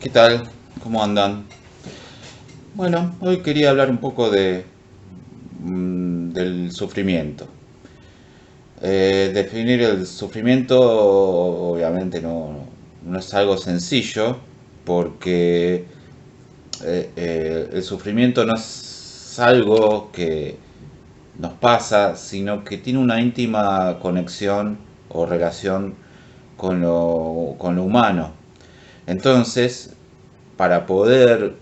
¿Qué tal? ¿Cómo andan? Bueno, hoy quería hablar un poco del sufrimiento. Definir el sufrimiento obviamente no es algo sencillo porque el sufrimiento no es algo que nos pasa, sino que tiene una íntima conexión o relación con lo humano. Entonces, para poder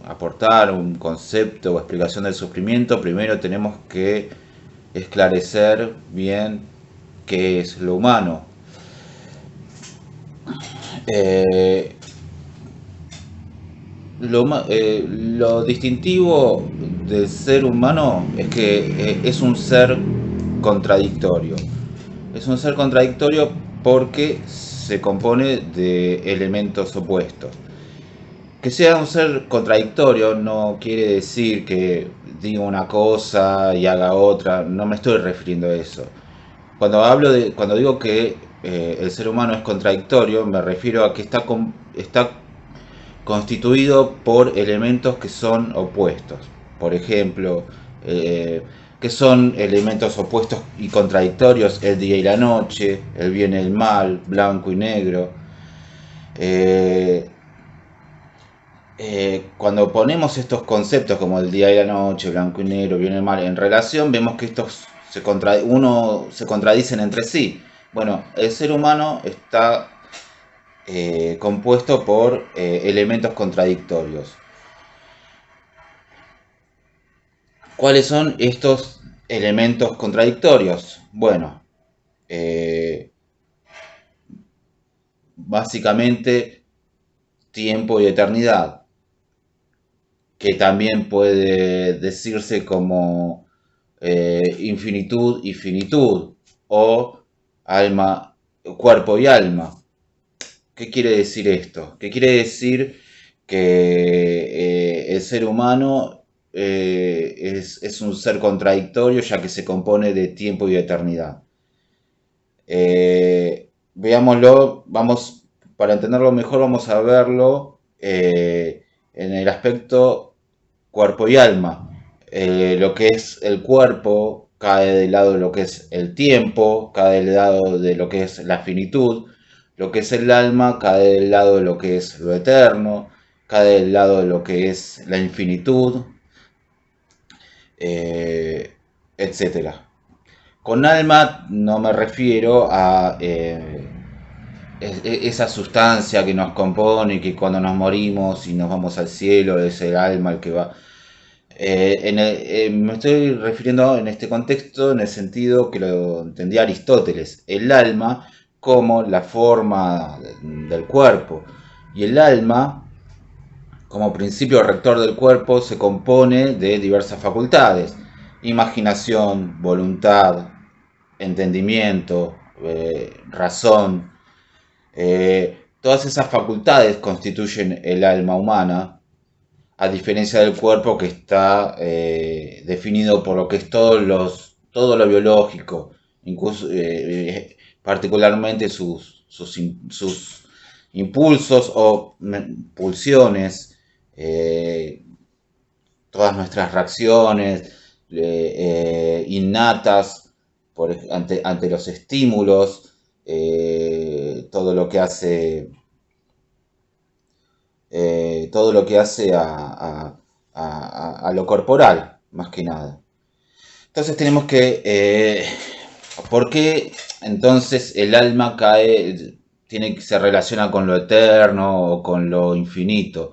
aportar un concepto o explicación del sufrimiento, primero tenemos que esclarecer bien qué es lo humano. Eh, lo distintivo del ser humano es que es un ser contradictorio. Es un ser contradictorio porque se compone de elementos opuestos. Que sea un ser contradictorio no quiere decir que diga una cosa y haga otra, no me estoy refiriendo a eso. Cuando digo que el ser humano es contradictorio, me refiero a que está constituido por elementos que son opuestos. Por ejemplo, eh, que son elementos opuestos y contradictorios: el día y la noche, el bien y el mal, blanco y negro. Eh, Cuando ponemos estos conceptos como el día y la noche, blanco y negro, bien y mal, en relación, vemos que uno se contradicen entre sí. Bueno, el ser humano está compuesto por elementos contradictorios. ¿Cuáles son estos elementos contradictorios? Bueno, eh, básicamente tiempo y eternidad, que también puede decirse como infinitud y finitud, o alma, cuerpo y alma. ¿Qué quiere decir esto? ¿Qué quiere decir que el ser humano es un ser contradictorio, ya que se compone de tiempo y eternidad? Veámoslo, para entenderlo mejor, vamos a verlo en el aspecto cuerpo y alma. Lo que es el cuerpo cae del lado de lo que es el tiempo, cae del lado de lo que es la finitud. Lo que es el alma cae del lado de lo que es lo eterno, cae del lado de lo que es la infinitud, eh, etcétera. Con alma no me refiero a esa sustancia que nos compone, que cuando nos morimos y nos vamos al cielo es el alma el que va. Me estoy refiriendo en este contexto en el sentido que lo entendía Aristóteles: el alma como la forma del cuerpo, y el alma como principio rector del cuerpo se compone de diversas facultades: imaginación, voluntad, entendimiento, razón. Todas esas facultades constituyen el alma humana, a diferencia del cuerpo, que está definido por lo que es todo lo biológico, incluso, particularmente sus impulsos o pulsiones, eh, todas nuestras reacciones innatas ante los estímulos, todo lo que hace a lo corporal, más que nada. Entonces tenemos que, ¿por qué entonces el alma se relaciona con lo eterno o con lo infinito?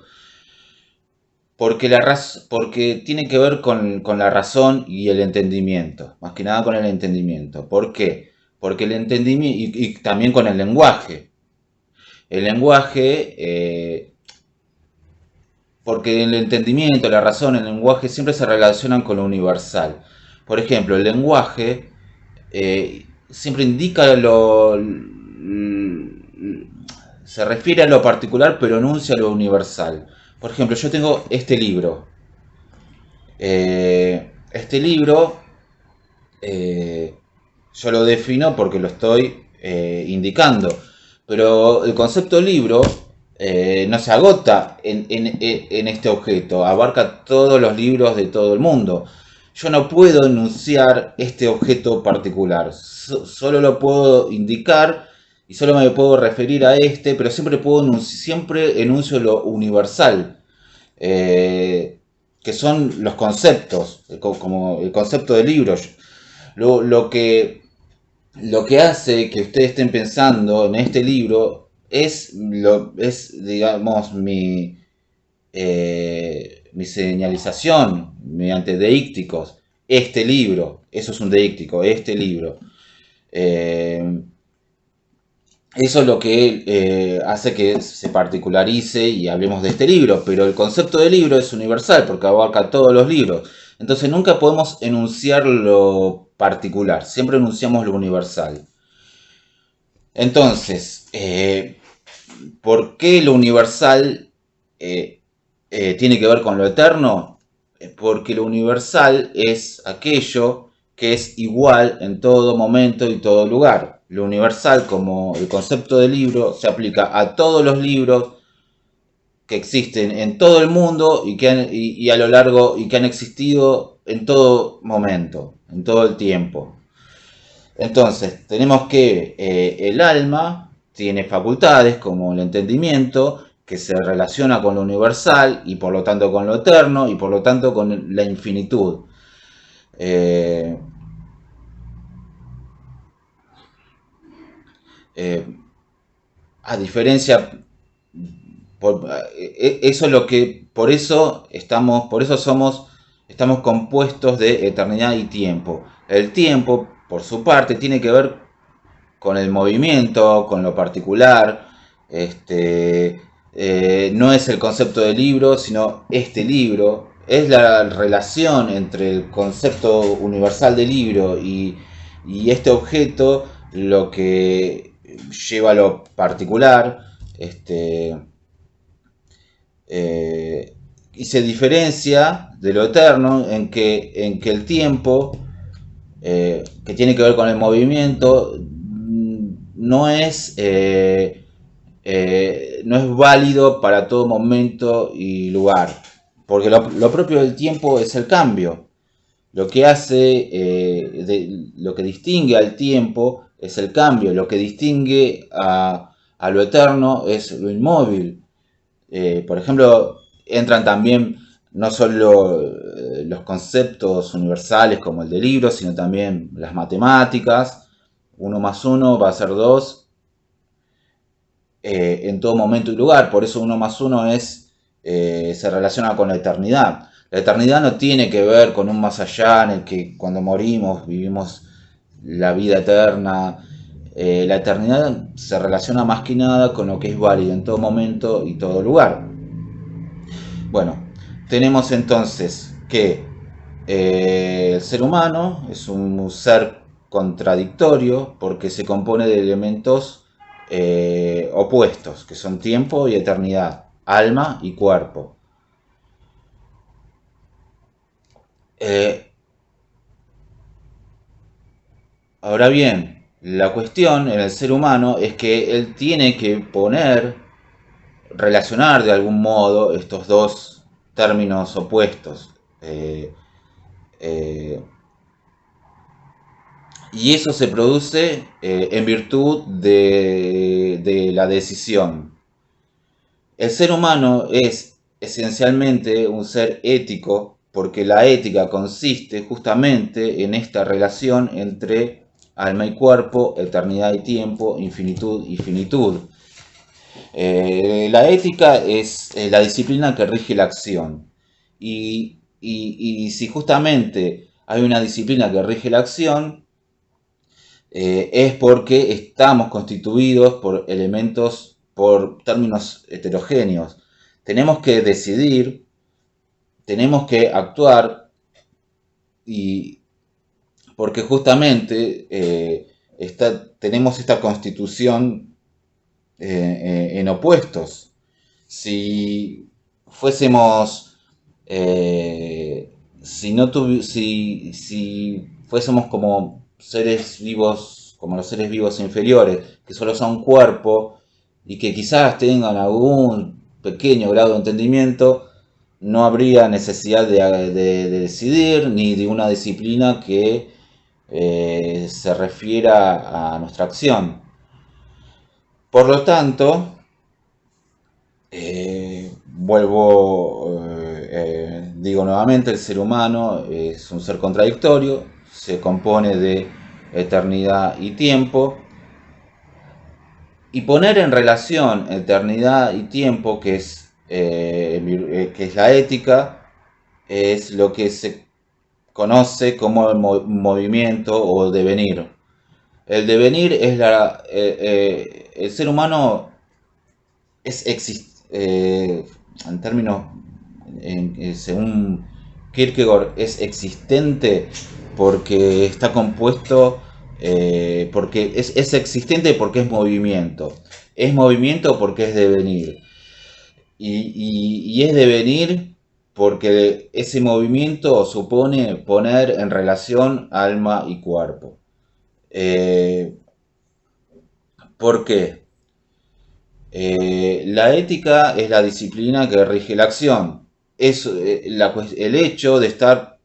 Porque tiene que ver con la razón y el entendimiento, más que nada con el entendimiento. ¿Por qué? Porque el entendimiento, y también con el lenguaje. El lenguaje, porque el entendimiento, la razón, el lenguaje siempre se relacionan con lo universal. Por ejemplo, el lenguaje siempre indica se refiere a lo particular, pero enuncia lo universal. Por ejemplo, yo tengo este libro. Este libro yo lo defino porque lo estoy indicando. Pero el concepto libro no se agota en este objeto, abarca todos los libros de todo el mundo. Yo no puedo enunciar este objeto particular, solo lo puedo indicar y solo me puedo referir a este, pero siempre enuncio lo universal, eh, que son los conceptos, como el concepto de libro. Lo, lo que lo que hace que ustedes estén pensando en este libro es digamos, mi señalización mediante deícticos. Este libro, eso es un deíctico, este libro. Eh, Eso es lo que hace que se particularice y hablemos de este libro, pero el concepto de libro es universal porque abarca todos los libros. Entonces nunca podemos enunciar lo particular, siempre enunciamos lo universal. Entonces, ¿por qué lo universal tiene que ver con lo eterno? Porque lo universal es aquello que es igual en todo momento y todo lugar. Lo universal, como el concepto de libro, se aplica a todos los libros que existen en todo el mundo y a lo largo y que han existido en todo momento, en todo el tiempo. Entonces, tenemos que el alma tiene facultades como el entendimiento, que se relaciona con lo universal y por lo tanto con lo eterno y por lo tanto con la infinitud. Eh, eh, a diferencia, eso es lo que, por eso estamos compuestos de eternidad y tiempo. El tiempo, por su parte, tiene que ver con el movimiento, con lo particular. No es el concepto de libro, sino este libro. Es la relación entre el concepto universal de libro y este objeto lo que lleva a lo particular. Este, y se diferencia de lo eterno en que el tiempo, que tiene que ver con el movimiento, no es válido para todo momento y lugar, porque lo propio del tiempo es el cambio. Lo que lo que distingue al tiempo es el cambio, lo que distingue a lo eterno es lo inmóvil. Por ejemplo, entran también no solo los conceptos universales como el de libros, sino también las matemáticas. Uno más uno va a ser dos en todo momento y lugar. Por eso uno más uno se relaciona con la eternidad. La eternidad no tiene que ver con un más allá en el que cuando morimos vivimos la vida eterna. La eternidad se relaciona más que nada con lo que es válido en todo momento y todo lugar. Bueno, tenemos entonces que el ser humano es un ser contradictorio porque se compone de elementos opuestos, que son tiempo y eternidad, alma y cuerpo. Eh, Ahora bien, la cuestión en el ser humano es que él tiene que relacionar de algún modo estos dos términos opuestos. Eh, eh, y eso se produce en virtud de la decisión. El ser humano es esencialmente un ser ético porque la ética consiste justamente en esta relación entre alma y cuerpo, eternidad y tiempo, infinitud y finitud. La ética es la disciplina que rige la acción. Y si justamente hay una disciplina que rige la acción, es porque estamos constituidos por elementos, por términos heterogéneos. Tenemos que decidir, tenemos que actuar, y porque justamente tenemos esta constitución en opuestos. Si fuésemos, si fuésemos como seres vivos, como los seres vivos inferiores, que solo son cuerpo y que quizás tengan algún pequeño grado de entendimiento, no habría necesidad de decidir ni de una disciplina que se refiera a nuestra acción. Por lo tanto, digo nuevamente, el ser humano es un ser contradictorio, se compone de eternidad y tiempo, y poner en relación eternidad y tiempo, que es la ética, es lo que se conoce como el movimiento o devenir. El devenir es el ser humano es en términos, según Kierkegaard, es existente porque está compuesto, porque es existente porque es movimiento porque es devenir, y es devenir porque ese movimiento supone poner en relación alma y cuerpo. ¿Por qué? La ética es la disciplina que rige la acción. Es el hecho de estar,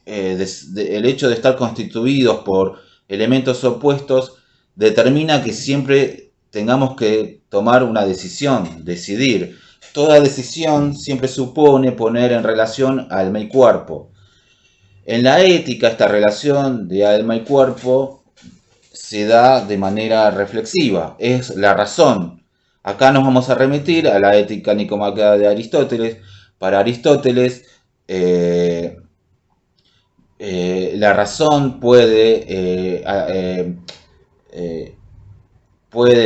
el hecho de estar constituidos por elementos opuestos determina que siempre tengamos que tomar una decisión, decidir. Toda decisión siempre supone poner en relación alma y cuerpo. En la ética, esta relación de alma y cuerpo se da de manera reflexiva, es la razón. Acá nos vamos a remitir a la ética nicomaquea de Aristóteles. Para Aristóteles, la razón puede,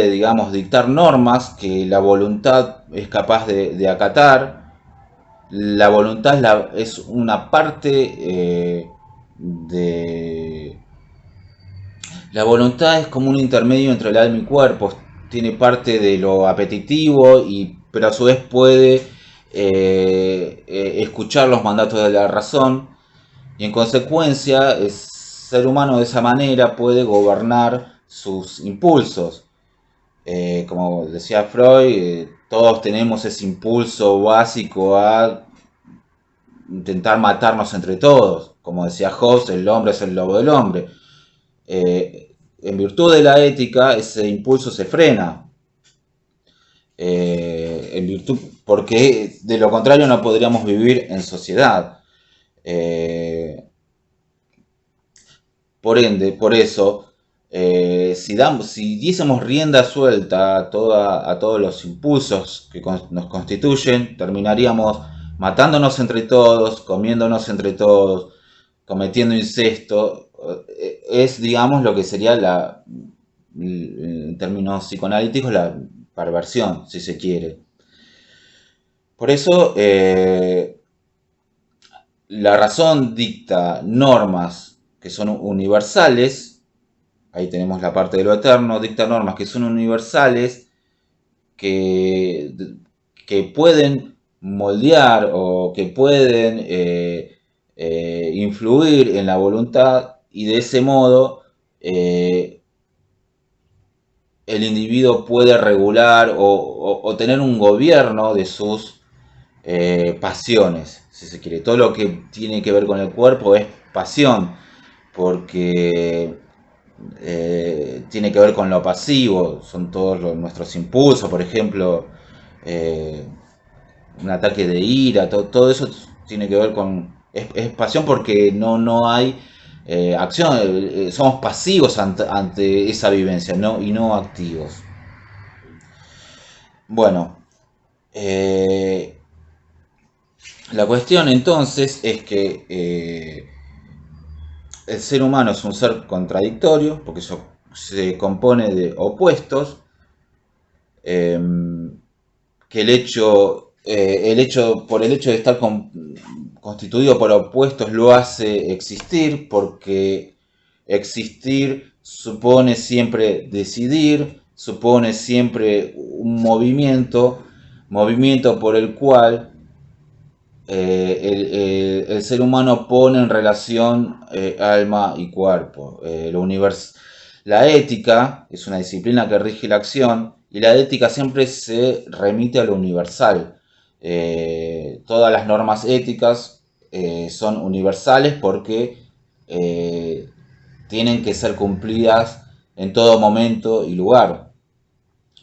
digamos, dictar normas que la voluntad es capaz de acatar. La voluntad es una parte de... La voluntad es como un intermedio entre el alma y cuerpo. Tiene parte de lo apetitivo, pero a su vez puede escuchar los mandatos de la razón. Y en consecuencia, el ser humano de esa manera puede gobernar sus impulsos. Como decía Freud, todos tenemos ese impulso básico a intentar matarnos entre todos. Como decía Hobbes, el hombre es el lobo del hombre. En virtud de la ética, ese impulso se frena. Porque de lo contrario no podríamos vivir en sociedad. Por ende, por eso, si diésemos rienda suelta a todos los impulsos que nos constituyen, terminaríamos matándonos entre todos, comiéndonos entre todos, cometiendo incesto. Es, digamos, lo que sería en términos psicoanalíticos, la perversión, si se quiere. Por eso, la razón dicta normas que son universales. Ahí tenemos la parte de lo eterno. Dicta normas que son universales, que pueden moldear o que pueden influir en la voluntad, y de ese modo el individuo puede regular o tener un gobierno de sus pasiones, si se quiere. Todo lo que tiene que ver con el cuerpo es pasión, porque tiene que ver con lo pasivo, son todos nuestros impulsos, por ejemplo, un ataque de ira, todo eso tiene que ver con... Es pasión porque no hay acción, somos pasivos ante esa vivencia, y no activos. Bueno, la cuestión entonces es que el ser humano es un ser contradictorio, porque se compone de opuestos, que por el hecho de estar constituido por opuestos lo hace existir, porque existir supone siempre decidir, supone siempre un movimiento por el cual el ser humano pone en relación alma y cuerpo. La ética es una disciplina que rige la acción, y la ética siempre se remite a lo universal. Todas las normas éticas son universales porque eh, tienen que ser cumplidas en todo momento y lugar.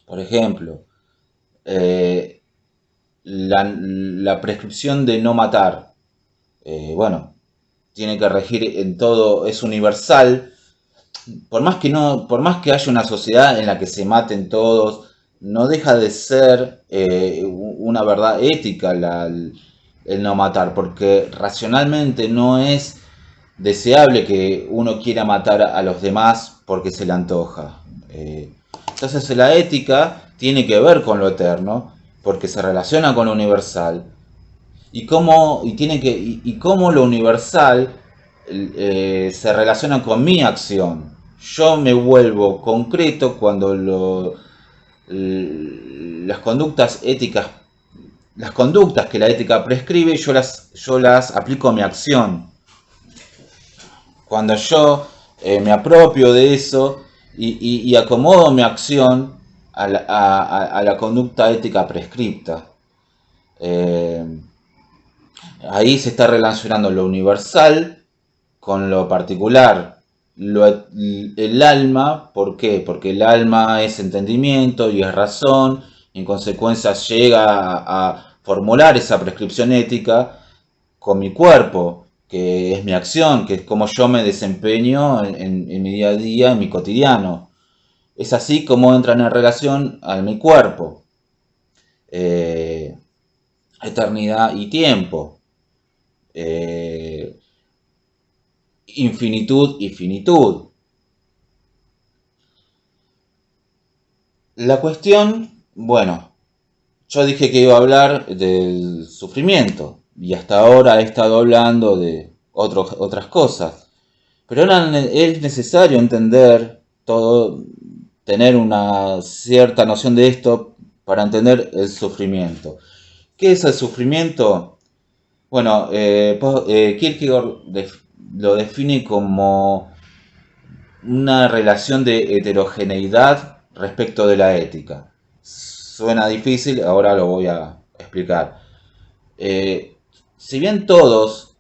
Por ejemplo, eh, la prescripción de no matar, bueno, tiene que regir en todo, es universal. Por más que haya una sociedad en la que se maten todos, no deja de ser una verdad ética el no matar, porque racionalmente no es deseable que uno quiera matar a los demás porque se le antoja. Entonces la ética tiene que ver con lo eterno, porque se relaciona con lo universal, y cómo lo universal se relaciona con mi acción. Yo me vuelvo concreto cuando las conductas éticas, las conductas que la ética prescribe, yo las aplico a mi acción. Cuando yo me apropio de eso y acomodo mi acción a la conducta ética prescripta. Eh, Ahí se está relacionando lo universal con lo particular. El alma, ¿por qué? Porque el alma es entendimiento y es razón, y en consecuencia llega a formular esa prescripción ética con mi cuerpo, que es mi acción, que es como yo me desempeño en mi día a día, en mi cotidiano. Es así como entran en relación a mi cuerpo, eh, eternidad y tiempo, eh, infinitud y finitud. La cuestión, bueno, yo dije que iba a hablar del sufrimiento y hasta ahora he estado hablando de otras cosas. Pero ahora es necesario entender todo, tener una cierta noción de esto para entender el sufrimiento. ¿Qué es el sufrimiento? Bueno, Kierkegaard lo define como una relación de heterogeneidad respecto de la ética. Suena difícil, ahora lo voy a explicar. Eh, si bien todo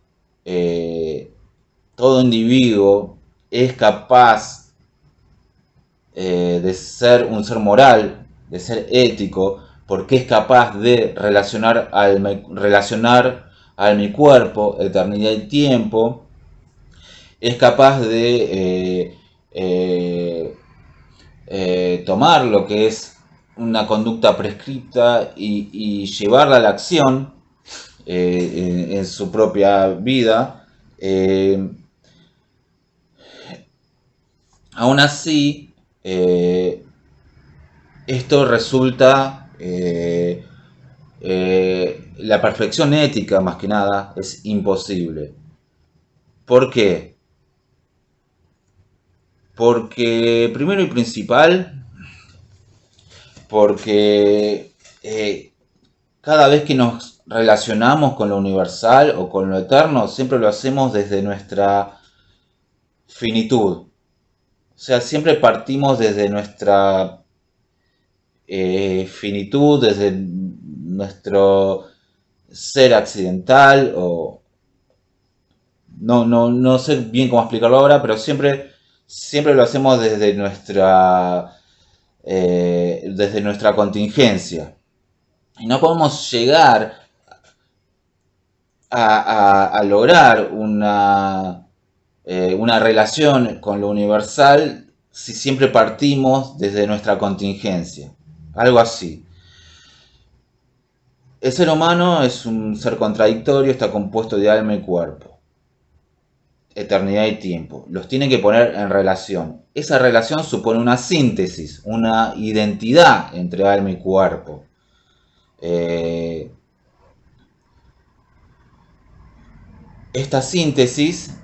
individuo es capaz de ser un ser moral, de ser ético, porque es capaz de relacionar al mi cuerpo, eternidad y tiempo, es capaz de tomar lo que es una conducta prescripta y llevarla a la acción en su propia vida. Aún así, esto resulta, la perfección ética más que nada es imposible. ¿Por qué? Porque primero y principal, porque cada vez que nos relacionamos con lo universal o con lo eterno, siempre lo hacemos desde nuestra finitud. O sea, siempre partimos desde nuestra finitud, desde nuestro ser accidental o no sé bien cómo explicarlo ahora, pero siempre lo hacemos desde nuestra contingencia. Y no podemos llegar a lograr una relación con lo universal si siempre partimos desde nuestra contingencia. Algo así. El ser humano es un ser contradictorio, está compuesto de alma y cuerpo, eternidad y tiempo. Los tiene que poner en relación. Esa relación supone una síntesis, una identidad entre alma y cuerpo. Eh, Esta síntesis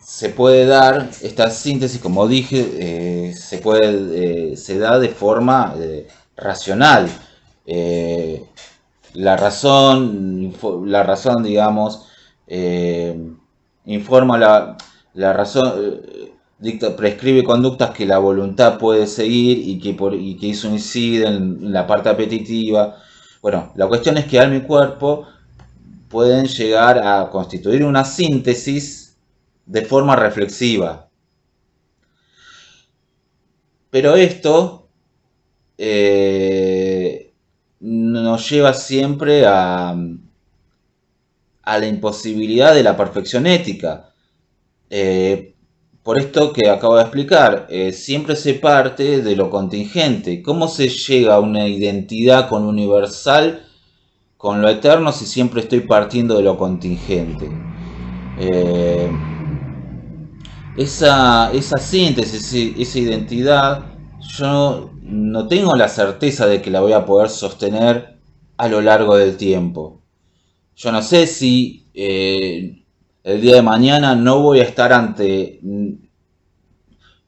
se puede dar, esta síntesis, como dije, se da de forma racional. Eh, la razón, digamos, informa la razón. prescribe conductas que la voluntad puede seguir y que eso incide en la parte apetitiva. Bueno, la cuestión es que alma y cuerpo pueden llegar a constituir una síntesis de forma reflexiva. Pero esto nos lleva siempre a la imposibilidad de la perfección ética. Por esto que acabo de explicar, siempre se parte de lo contingente. ¿Cómo se llega a una identidad con lo universal, con lo eterno, si siempre estoy partiendo de lo contingente? Eh, esa síntesis, esa identidad, yo no tengo la certeza de que la voy a poder sostener a lo largo del tiempo. Yo no sé si el día de mañana no voy a estar ante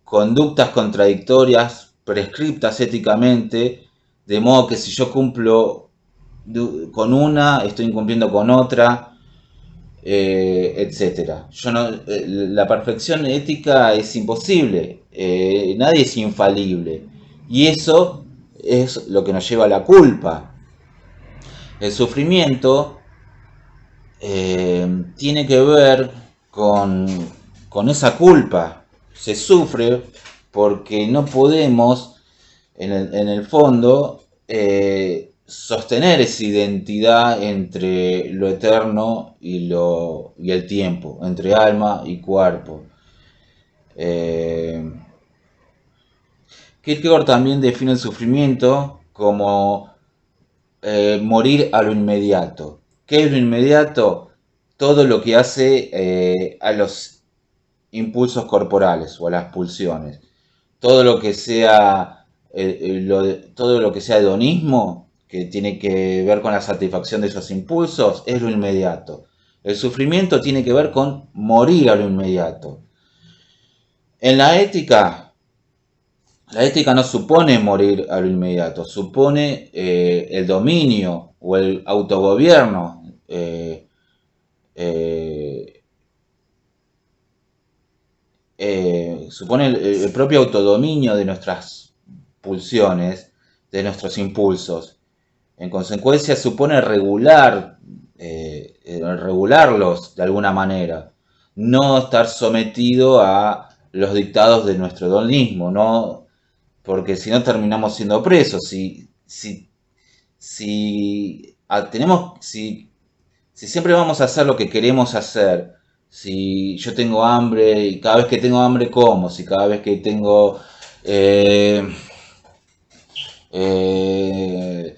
conductas contradictorias prescriptas éticamente, de modo que si yo cumplo con una, estoy incumpliendo con otra, etcétera. La perfección ética es imposible, nadie es infalible, y eso es lo que nos lleva a la culpa. El sufrimiento tiene que ver con esa culpa. Se sufre porque no podemos, en el fondo, sostener esa identidad entre lo eterno y el tiempo, entre alma y cuerpo. Kierkegaard también define el sufrimiento como morir a lo inmediato. ¿Qué es lo inmediato? Todo lo que hace a los impulsos corporales o a las pulsiones. Todo lo que sea todo lo que sea hedonismo, que tiene que ver con la satisfacción de esos impulsos, es lo inmediato. El sufrimiento tiene que ver con morir a lo inmediato. En la ética no supone morir a lo inmediato, supone el dominio o el autogobierno. Supone el propio autodominio de nuestras pulsiones, de nuestros impulsos. En consecuencia, supone regularlos de alguna manera, no estar sometido a los dictados de nuestro hedonismo, no, porque si no terminamos siendo presos. Si siempre vamos a hacer lo que queremos hacer, si yo tengo hambre y cada vez que tengo hambre como, si cada vez que tengo eh, eh,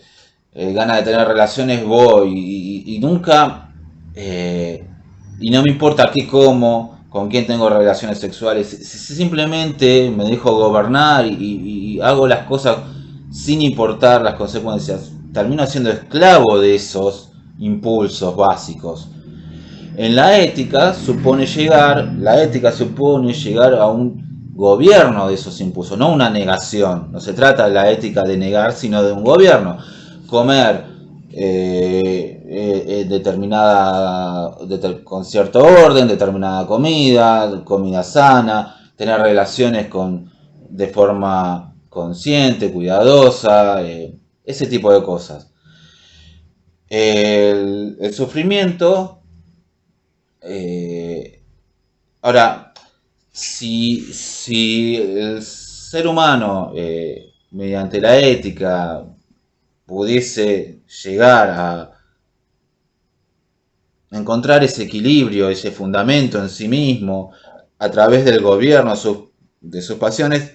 ganas de tener relaciones voy y nunca y no me importa qué como, con quién tengo relaciones sexuales, si simplemente me dejo gobernar y hago las cosas sin importar las consecuencias, termino siendo esclavo de esos impulsos básicos. La ética supone llegar a un gobierno de esos impulsos, no una negación. No se trata de la ética de negar, sino de un gobierno. Comer con cierto orden, determinada comida sana, tener relaciones de forma consciente, cuidadosa, ese tipo de cosas. El sufrimiento. Ahora, si el ser humano, mediante la ética, pudiese llegar a encontrar ese equilibrio, ese fundamento en sí mismo, a través del gobierno de sus pasiones,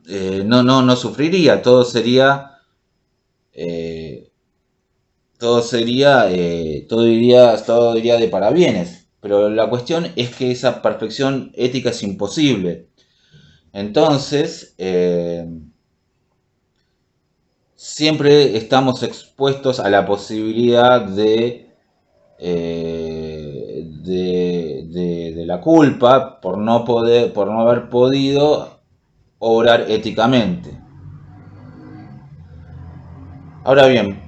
no sufriría, eh, todo iría de parabienes. Pero la cuestión es que esa perfección ética es imposible. Entonces, siempre estamos expuestos a la posibilidad de la culpa por por no haber podido obrar éticamente. Ahora bien,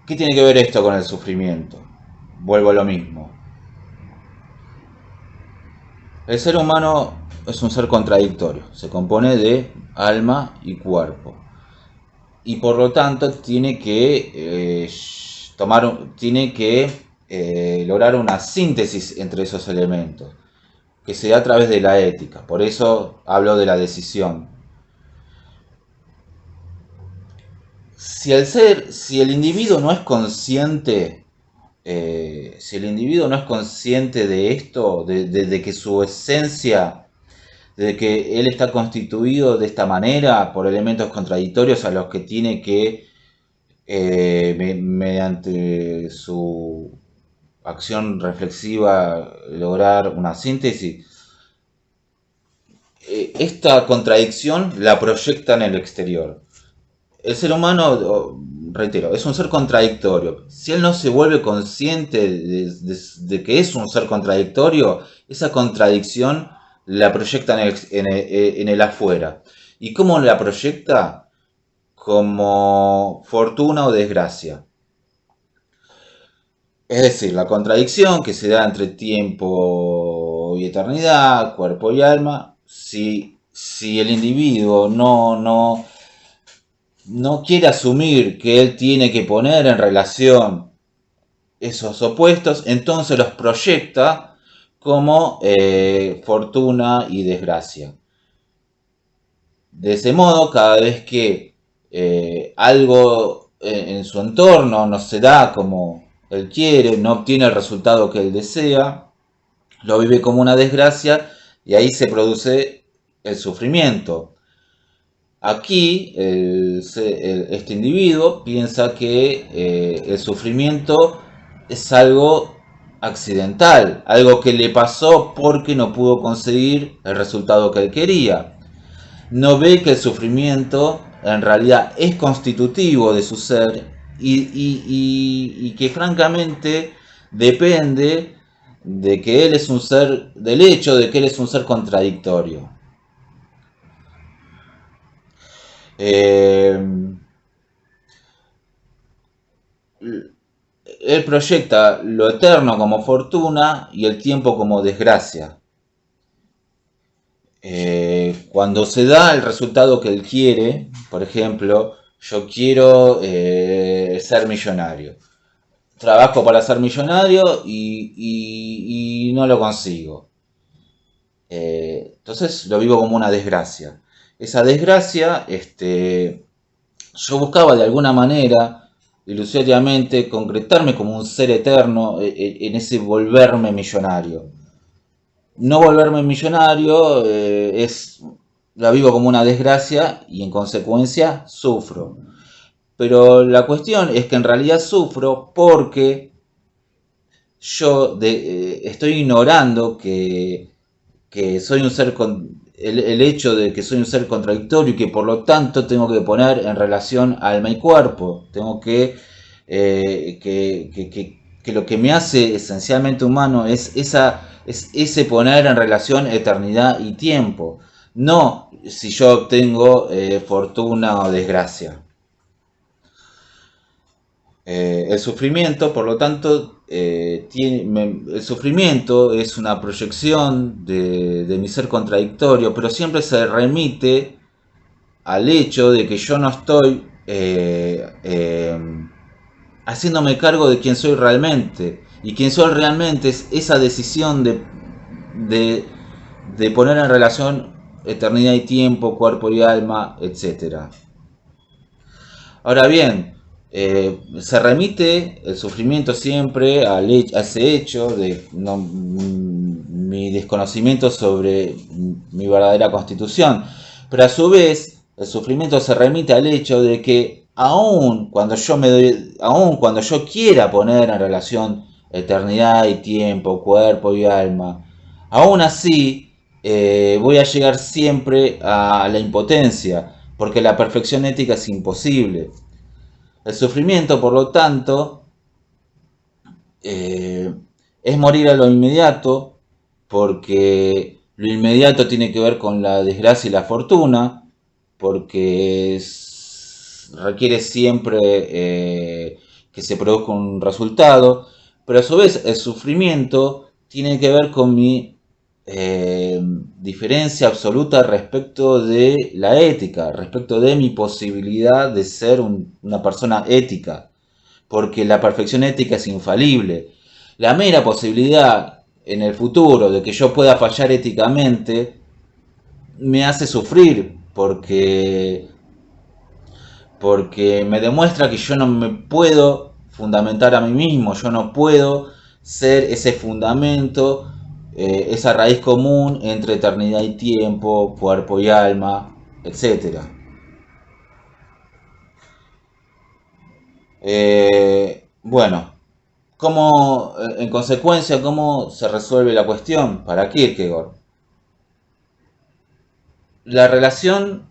¿qué tiene que ver esto con el sufrimiento? Vuelvo a lo mismo. El ser humano es un ser contradictorio, se compone de alma y cuerpo y por lo tanto tiene que lograr una síntesis entre esos elementos que se da a través de la ética. Por eso hablo de la decisión. Si el individuo no es consciente, si el individuo no es consciente de esto, de que su esencia, de que él está constituido de esta manera por elementos contradictorios a los que tiene que, mediante su acción reflexiva, lograr una síntesis, esta contradicción la proyecta en el exterior. El ser humano, reitero, es un ser contradictorio. Si él no se vuelve consciente de que es un ser contradictorio, esa contradicción la proyecta en el afuera. ¿Y cómo la proyecta? Como fortuna o desgracia. Es decir, la contradicción que se da entre tiempo y eternidad, cuerpo y alma, si el individuo no quiere asumir que él tiene que poner en relación esos opuestos, entonces los proyecta como fortuna y desgracia. De ese modo, cada vez que algo en su entorno no se da como él quiere, no obtiene el resultado que él desea, lo vive como una desgracia y ahí se produce el sufrimiento. Aquí este individuo piensa que el sufrimiento es algo accidental, algo que le pasó porque no pudo conseguir el resultado que él quería. No ve que el sufrimiento en realidad es constitutivo de su ser y que francamente depende de que él es un ser, del hecho de que él es un ser contradictorio. Eh, Él proyecta lo eterno como fortuna y el tiempo como desgracia. Cuando se da el resultado que él quiere, por ejemplo, yo quiero ser millonario. Trabajo para ser millonario y no lo consigo. Entonces lo vivo como una desgracia. Esa desgracia, yo buscaba de alguna manera, ilusoriamente, concretarme como un ser eterno en ese volverme millonario. No volverme millonario la vivo como una desgracia y en consecuencia sufro. Pero la cuestión es que en realidad sufro porque estoy ignorando que soy un ser con el hecho de que soy un ser contradictorio y que por lo tanto tengo que poner en relación alma y cuerpo. Tengo que lo que me hace esencialmente humano es ese poner en relación eternidad y tiempo. No si yo obtengo fortuna o desgracia. El sufrimiento, por lo tanto, el sufrimiento es una proyección de mi ser contradictorio, pero siempre se remite al hecho de que yo no estoy haciéndome cargo de quién soy realmente. Y quién soy realmente es esa decisión de, de poner en relación eternidad y tiempo, cuerpo y alma, etcétera. Ahora bien, se remite el sufrimiento siempre a ese hecho de mi desconocimiento sobre mi verdadera constitución, pero a su vez el sufrimiento se remite al hecho de que aun cuando yo quiera poner en relación eternidad y tiempo, cuerpo y alma, aún así voy a llegar siempre a la impotencia, porque la perfección ética es imposible. El sufrimiento, por lo tanto, eh, es morir a lo inmediato, porque lo inmediato tiene que ver con la desgracia y la fortuna, porque requiere siempre que se produzca un resultado, pero a su vez el sufrimiento tiene que ver con mi diferencia absoluta respecto de la ética, respecto de mi posibilidad de ser una persona ética, porque la perfección ética es infalible. La mera posibilidad en el futuro de que yo pueda fallar éticamente me hace sufrir, porque me demuestra que yo no me puedo fundamentar a mí mismo, yo no puedo ser ese fundamento, esa raíz común entre eternidad y tiempo, cuerpo y alma, etcétera. Bueno, en consecuencia, ¿cómo se resuelve la cuestión para Kierkegaard? La relación,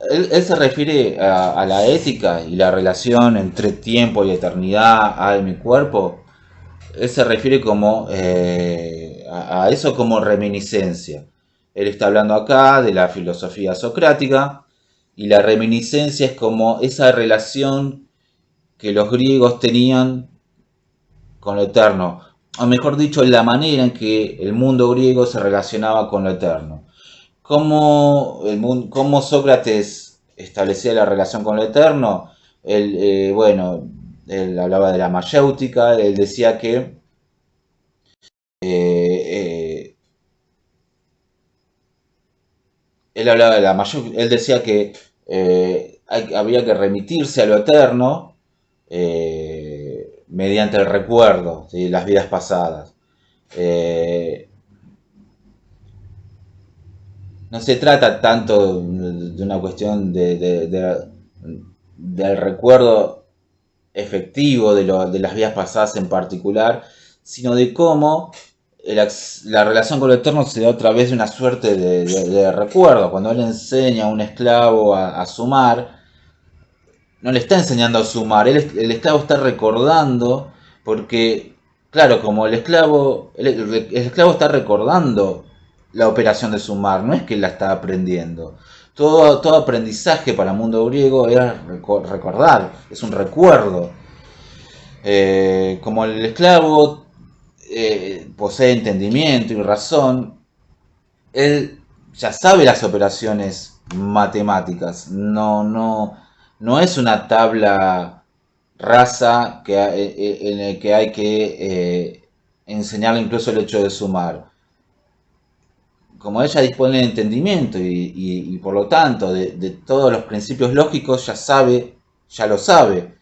él se refiere a la ética y la relación entre tiempo y eternidad, alma y cuerpo. Él se refiere como a eso como reminiscencia. Él está hablando acá de la filosofía socrática y la reminiscencia es como esa relación que los griegos tenían con lo eterno, o mejor dicho, la manera en que el mundo griego se relacionaba con lo eterno. ¿Cómo Sócrates establecía la relación con lo eterno? Bueno, él hablaba de la mayéutica, él decía que eh, él hablaba de la mayéutica, él decía que había que remitirse a lo eterno mediante el recuerdo de las vidas pasadas. Eh, no se trata tanto de una cuestión del recuerdo efectivo de las vidas pasadas en particular, sino de cómo la relación con lo eterno se da a través de una suerte de recuerdo. Cuando él enseña a un esclavo a sumar, no le está enseñando a sumar, el esclavo está recordando, porque, claro, como el esclavo está recordando la operación de sumar, no es que la está aprendiendo. Todo aprendizaje para el mundo griego es recordar, es un recuerdo. Como el esclavo posee entendimiento y razón, él ya sabe las operaciones matemáticas, no es una tabla rasa en el que hay que enseñarle incluso el hecho de sumar. Como ella dispone de entendimiento y por lo tanto de todos los principios lógicos, ya lo sabe.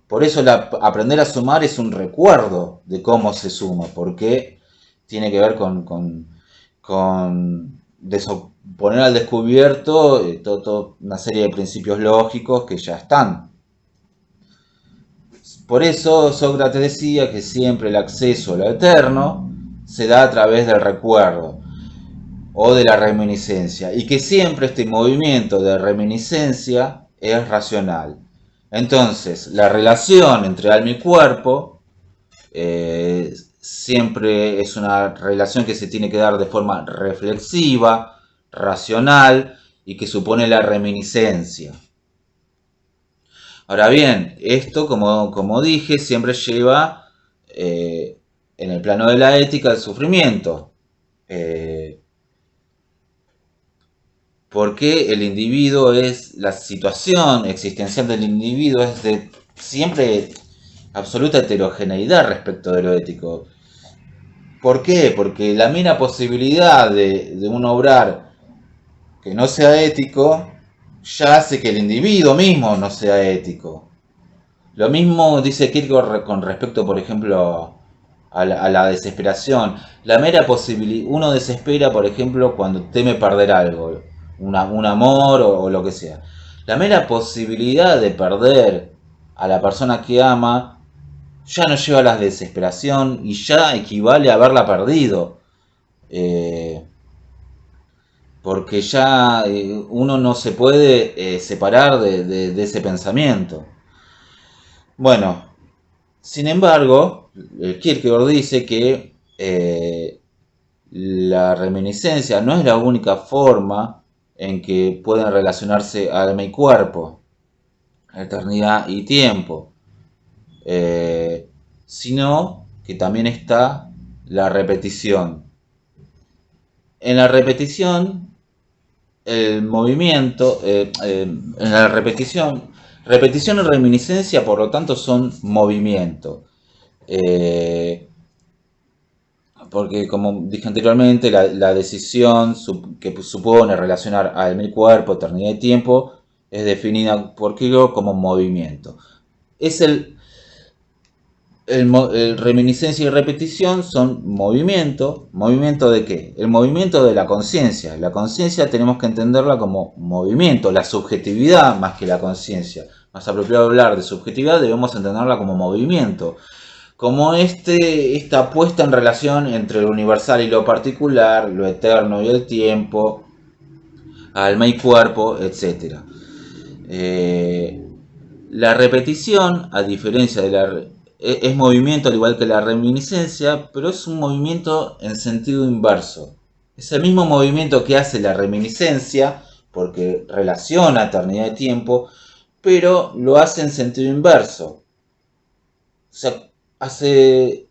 Por eso aprender a sumar es un recuerdo de cómo se suma, porque tiene que ver con poner al descubierto toda una serie de principios lógicos que ya están. Por eso Sócrates decía que siempre el acceso a lo eterno se da a través del recuerdo o de la reminiscencia y que siempre este movimiento de reminiscencia es racional. Entonces, la relación entre alma y cuerpo siempre es una relación que se tiene que dar de forma reflexiva, racional y que supone la reminiscencia. Ahora bien, esto, como dije, siempre lleva en el plano de la ética el sufrimiento. Eh, porque el individuo es, la situación existencial del individuo es de siempre absoluta heterogeneidad respecto de lo ético. ¿Por qué? Porque la mera posibilidad de un obrar que no sea ético ya hace que el individuo mismo no sea ético. Lo mismo dice Kierkegaard con respecto, por ejemplo, a la desesperación. La mera posibilidad, uno desespera, por ejemplo, cuando teme perder algo, un amor o lo que sea. La mera posibilidad de perder a la persona que ama ya no lleva a la desesperación y ya equivale a haberla perdido. Eh, porque ya uno no se puede separar de ese pensamiento. Bueno, sin embargo, Kierkegaard dice que la reminiscencia no es la única forma en que pueden relacionarse alma y cuerpo, eternidad y tiempo, sino que también está la repetición. en la repetición, el movimiento, en la repetición y reminiscencia, por lo tanto, son movimiento. Eh, Porque, como dije anteriormente, la decisión que supone relacionar alma y cuerpo, eternidad y tiempo, es definida por Kierkegaard como movimiento. Es el reminiscencia y repetición son movimiento. ¿Movimiento de qué? El movimiento de la conciencia. La conciencia tenemos que entenderla como movimiento, la subjetividad más que la conciencia. Más apropiado hablar de subjetividad, debemos entenderla como movimiento. Como esta puesta en relación entre lo universal y lo particular, lo eterno y el tiempo, alma y cuerpo, etc. Eh, la repetición, a diferencia de es movimiento al igual que la reminiscencia, pero es un movimiento en sentido inverso. Es el mismo movimiento que hace la reminiscencia, porque relaciona eternidad y tiempo, pero lo hace en sentido inverso. O sea, hace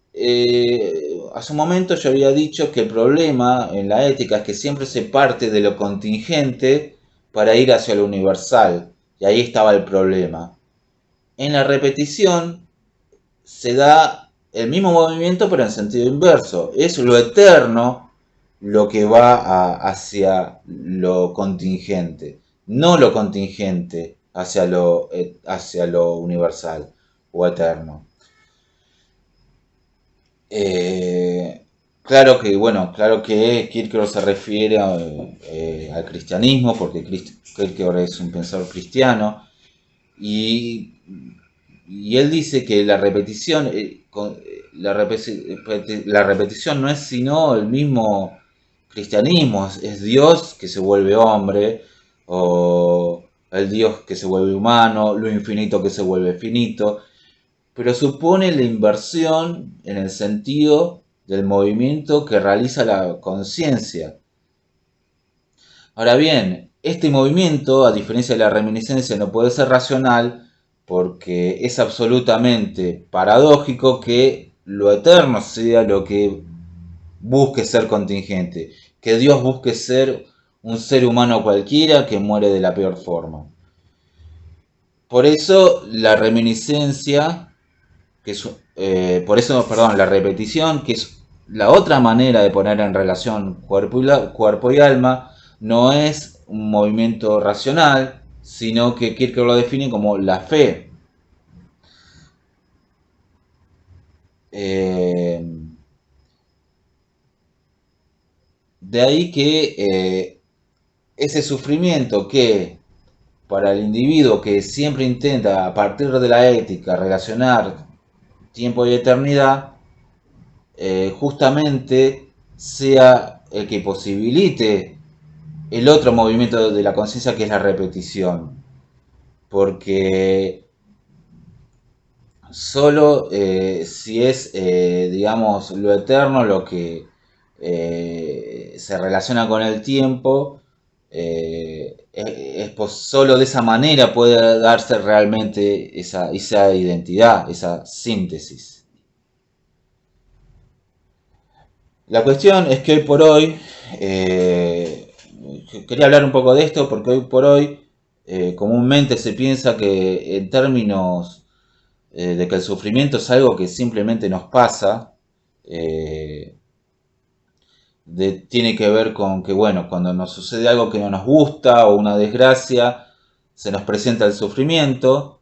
un momento yo había dicho que el problema en la ética es que siempre se parte de lo contingente para ir hacia lo universal. Y ahí estaba el problema. En la repetición se da el mismo movimiento pero en sentido inverso. Es lo eterno lo que va hacia lo contingente, no lo contingente hacia lo universal o eterno. Claro que Kierkegaard se refiere al cristianismo, porque Kierkegaard es un pensador cristiano, y, y él dice que la repetición no es sino el mismo cristianismo, es Dios que se vuelve hombre, o el Dios que se vuelve humano, lo infinito que se vuelve finito, pero supone la inversión en el sentido del movimiento que realiza la conciencia. Ahora bien, este movimiento, a diferencia de la reminiscencia, no puede ser racional porque es absolutamente paradójico que lo eterno sea lo que busque ser contingente, que Dios busque ser un ser humano cualquiera que muere de la peor forma. Por eso la reminiscencia la repetición, que es la otra manera de poner en relación cuerpo y alma, no es un movimiento racional, sino que Kierkegaard lo define como la fe. De ahí que ese sufrimiento que para el individuo que siempre intenta a partir de la ética relacionar tiempo y eternidad, justamente sea el que posibilite el otro movimiento de la conciencia, que es la repetición. Porque solo si es, digamos, lo eterno lo que se relaciona con el tiempo, solo de esa manera puede darse realmente esa identidad, esa síntesis. La cuestión es que hoy por hoy, quería hablar un poco de esto porque hoy por hoy comúnmente se piensa que en términos de que el sufrimiento es algo que simplemente nos pasa, eh, tiene que ver con que, bueno, cuando nos sucede algo que no nos gusta o una desgracia, se nos presenta el sufrimiento,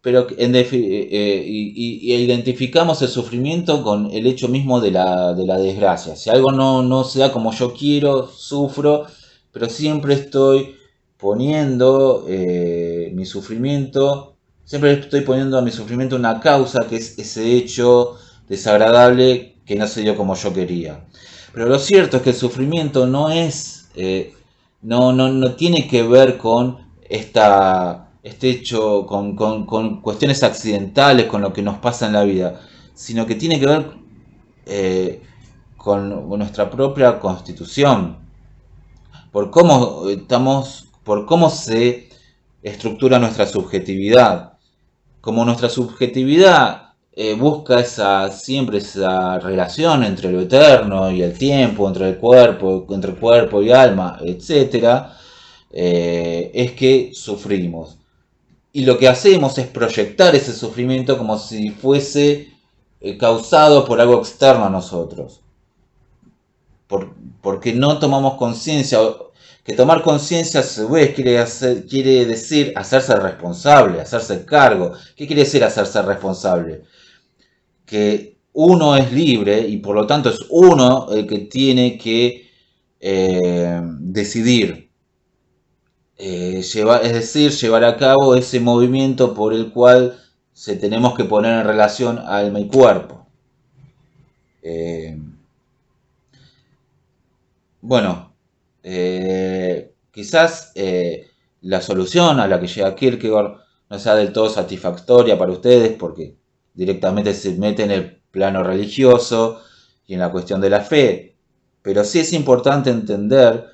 pero identificamos el sufrimiento con el hecho mismo de la desgracia. Si algo no se da como yo quiero, sufro, pero siempre estoy poniendo mi sufrimiento, siempre estoy poniendo a mi sufrimiento una causa, que es ese hecho desagradable que no se dio como yo quería. Pero lo cierto es que el sufrimiento no es, no tiene que ver con este hecho, con cuestiones accidentales, con lo que nos pasa en la vida, sino que tiene que ver con nuestra propia constitución, por cómo se estructura nuestra subjetividad. Como nuestra subjetividad busca siempre esa relación entre lo eterno y el tiempo, entre el cuerpo y alma, etcétera, es que sufrimos. Y lo que hacemos es proyectar ese sufrimiento como si fuese causado por algo externo a nosotros. Porque no tomamos conciencia, que tomar conciencia a su vez quiere decir hacerse responsable, hacerse cargo. ¿Qué quiere decir hacerse responsable? Que uno es libre y por lo tanto es uno el que tiene que decidir, es decir, llevar a cabo ese movimiento por el cual se tenemos que poner en relación alma y cuerpo. Eh, bueno, quizás la solución a la que llega Kierkegaard no sea del todo satisfactoria para ustedes porque directamente se mete en el plano religioso y en la cuestión de la fe, pero sí es importante entender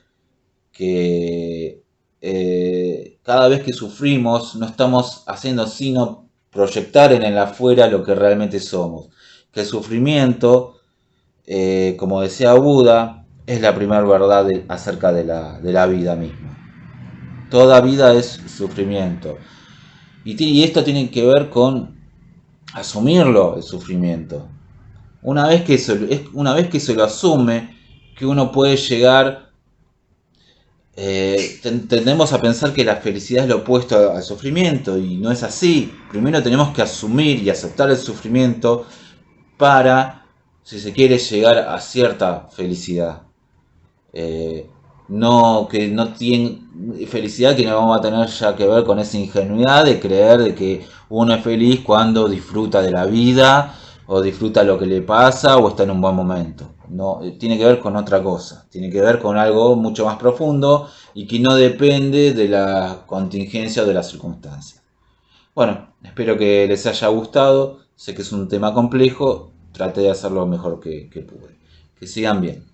que cada vez que sufrimos no estamos haciendo sino proyectar en el afuera lo que realmente somos, que el sufrimiento, como decía Buda, es la primera verdad acerca de la vida misma. Toda vida es sufrimiento. Y esto tiene que ver con asumirlo, el sufrimiento. Una vez que se lo asume, que uno puede llegar, tendemos a pensar que la felicidad es lo opuesto al sufrimiento y no es así. Primero tenemos que asumir y aceptar el sufrimiento para, si se quiere, llegar a cierta felicidad. No que no tiene felicidad que no va a tener ya que ver con esa ingenuidad de creer de que uno es feliz cuando disfruta de la vida o disfruta lo que le pasa o está en un buen momento. No, tiene que ver con otra cosa, tiene que ver con algo mucho más profundo y que no depende de la contingencia o de las circunstancias. Bueno, espero que les haya gustado, sé que es un tema complejo, traté de hacerlo lo mejor que pude. Que sigan bien.